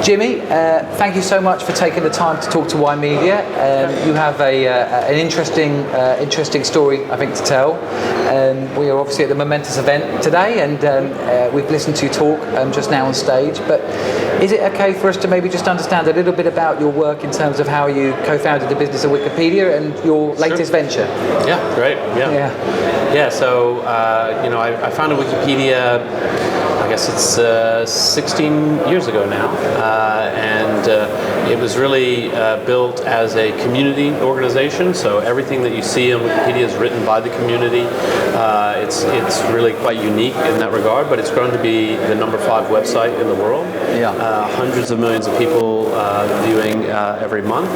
Jimmy, thank you so much for taking the time to talk to Y Media. You have an interesting story, I think, to tell. We are obviously at the Momentous event today, and we've listened to you talk just now on stage. But is it okay for us to maybe just understand a little bit about your work in terms of how you co-founded the business of Wikipedia and your latest venture? Yeah, great. Yeah. So I founded Wikipedia. I guess it's 16 years ago now, and it was really built as a community organization. So everything that you see on Wikipedia is written by the community. It's really quite unique in that regard, but it's grown to be the number 5 website in the world. Yeah. Hundreds of millions of people viewing every month,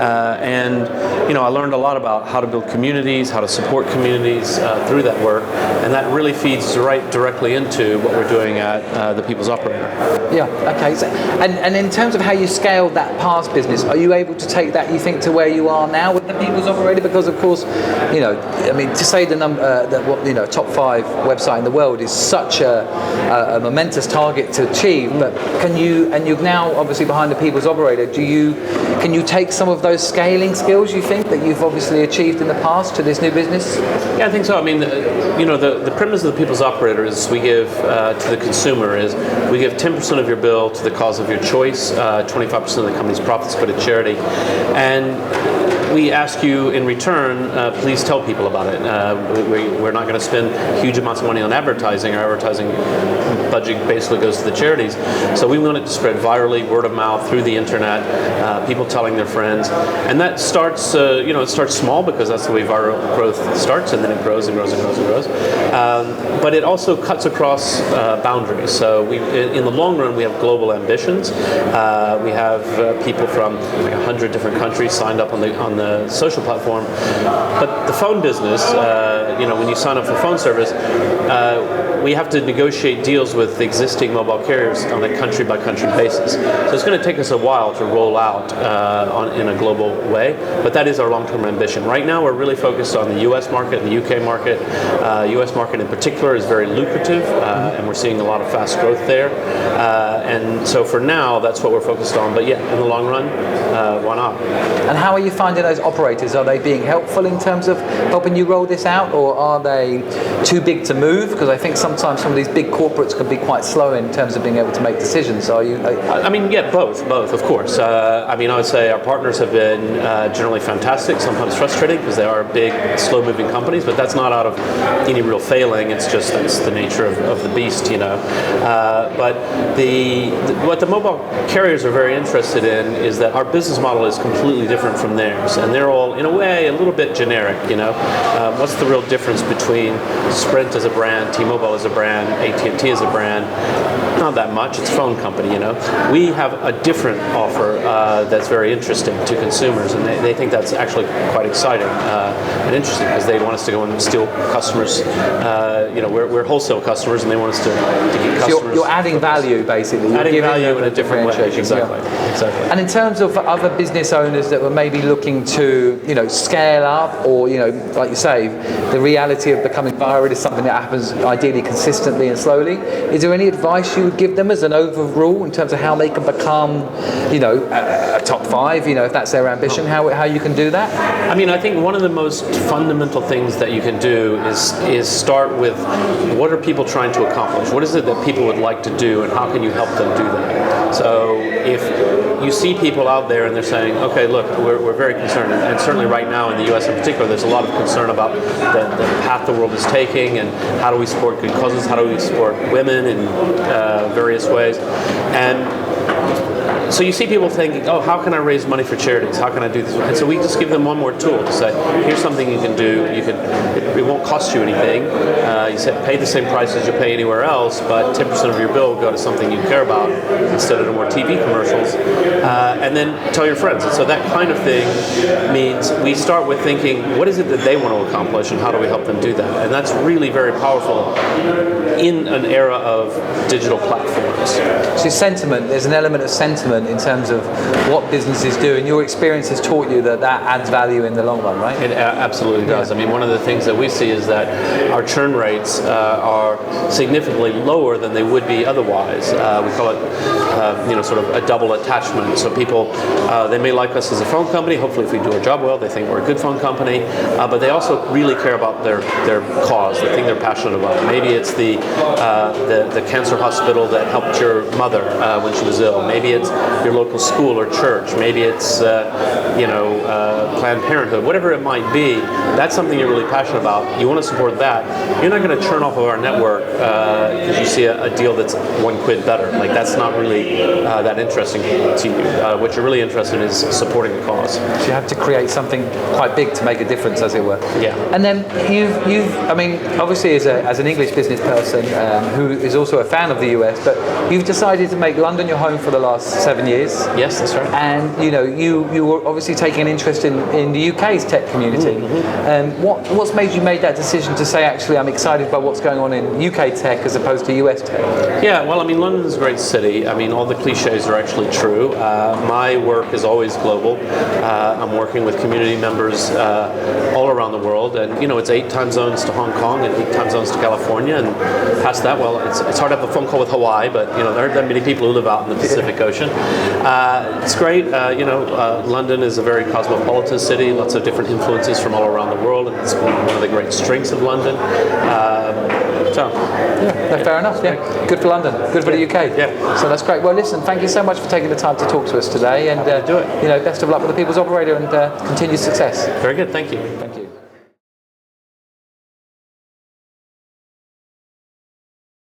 and I learned a lot about how to build communities, how to support communities through that work, and that really feeds right directly into what we're doing at the People's Operator. Yeah, okay. So, and in terms of how you scaled that past business, are you able to take that, you think, to where you are now with the People's Operator? Because, of course, to say the number, top 5 website in the world is such a momentous target to achieve. But you're now obviously behind the People's Operator. Can you take some of those scaling skills, you think, that you've obviously achieved in the past to this new business? Yeah, I think so. I mean, the premise of the People's Operator is we give to the consumer is we give 10% of your bill to the cause of your choice, 25% of the company's profits go to charity, and we ask you in return, please tell people about it. We're not going to spend huge amounts of money on advertising. Our advertising budget basically goes to the charities. So we want it to spread virally, word of mouth, through the internet, people telling their friends. And that starts, it starts small because that's the way viral growth starts, and then it grows and grows and grows and grows. But it also cuts across boundaries. So in the long run, we have global ambitions. We have people from 100 different countries signed up on the social platform, but the phone business, when you sign up for phone service, we have to negotiate deals with existing mobile carriers on a country-by-country basis. So it's going to take us a while to roll out in a global way, but that is our long-term ambition. Right now, we're really focused on the U.S. market and the U.K. market. U.S. market in particular is very lucrative, and we're seeing a lot of fast growth there. And so for now, that's what we're focused on. But yeah, in the long run, why not? And how are you finding those operators? Are they being helpful in terms of helping you roll this out, or are they too big to move? Because I think sometimes some of these big corporates can be quite slow in terms of being able to make decisions. Both, of course. I would say our partners have been generally fantastic, sometimes frustrating because they are big, slow-moving companies, but that's not out of any real failing. It's just that's the nature of the beast, But what the mobile carriers are very interested in is that our business model is completely different from theirs, and they're all, in a way, a little bit generic. What's the real difference between Sprint as a brand, T-Mobile as a brand, AT&T as a brand? Not that much. It's a phone company. We have a different offer that's very interesting to consumers, and they think that's actually quite exciting and interesting because they want us to go and steal customers. We're wholesale customers, and they want us to get customers. So you're adding value, basically. You're adding value in a different way. Exactly. And in terms of other business owners that were maybe looking to, scale up, or like you say, the reality of becoming viral is something that happens ideally consistently and slowly. Is there any advice you would give them as an overall in terms of how they can become, a top 5? If that's their ambition, how you can do that? I think one of the most fundamental things that you can do is start with what are people trying to accomplish? What is it that people would like to do, and how can you help them do that? So if you see people out there and they're saying, okay, look, we're very concerned, and certainly right now in the US in particular, there's a lot of concern about the path the world is taking, and how do we support good causes, how do we support women in various ways. And so you see people thinking, oh, how can I raise money for charities? How can I do this? And so we just give them one more tool to say, here's something you can do. It won't cost you anything. You say, pay the same price as you pay anywhere else, but 10% of your bill will go to something you care about instead of the more TV commercials. And then tell your friends. And so that kind of thing means we start with thinking, what is it that they want to accomplish, and how do we help them do that? And that's really very powerful in an era of digital platforms. So sentiment, there's an element element of sentiment in terms of what businesses do, and your experience has taught you that adds value in the long run, right? It absolutely does. I mean, one of the things that we see is that our churn rates are significantly lower than they would be otherwise. We call it, sort of a double attachment. So people, they may like us as a phone company. Hopefully, if we do our job well, they think we're a good phone company. But they also really care about their cause, the thing they're passionate about. Maybe it's the cancer hospital that helped your mother when she was ill. Maybe it's your local school or church. Maybe it's Planned Parenthood. Whatever it might be, that's something you're really passionate about. You want to support that. You're not going to churn off of our network because you see a deal that's £1 better. Like, that's not really that interesting to you. What you're really interested in is supporting the cause. So you have to create something quite big to make a difference, as it were. Yeah. And then I mean, obviously as an English business person who is also a fan of the US, but you've decided to make London your home for the last 7 years. Yes, that's right. And you were obviously taking an interest in the UK's tech community. What's made you make that decision to say, actually, I'm excited by what's going on in UK tech as opposed to US tech? Yeah, well, I mean, London's a great city. I mean, all the cliches are actually true. My work is always global. I'm working with community members all around the world, and it's 8 time zones to Hong Kong and 8 time zones to California, and past that, well, it's hard to have a phone call with Hawaii, but there aren't that many people who live out in the Pacific Ocean. It's great. London is a very cosmopolitan city, lots of different influences from all around the world, and it's one of the great strengths of London. Fair enough. Yeah, good for London, good for the UK. Yeah. So that's great. Well, listen, thank you so much for taking the time to talk to us today, and do it. Best of luck with the People's Operator and continued success. Very good. Thank you. Thank you.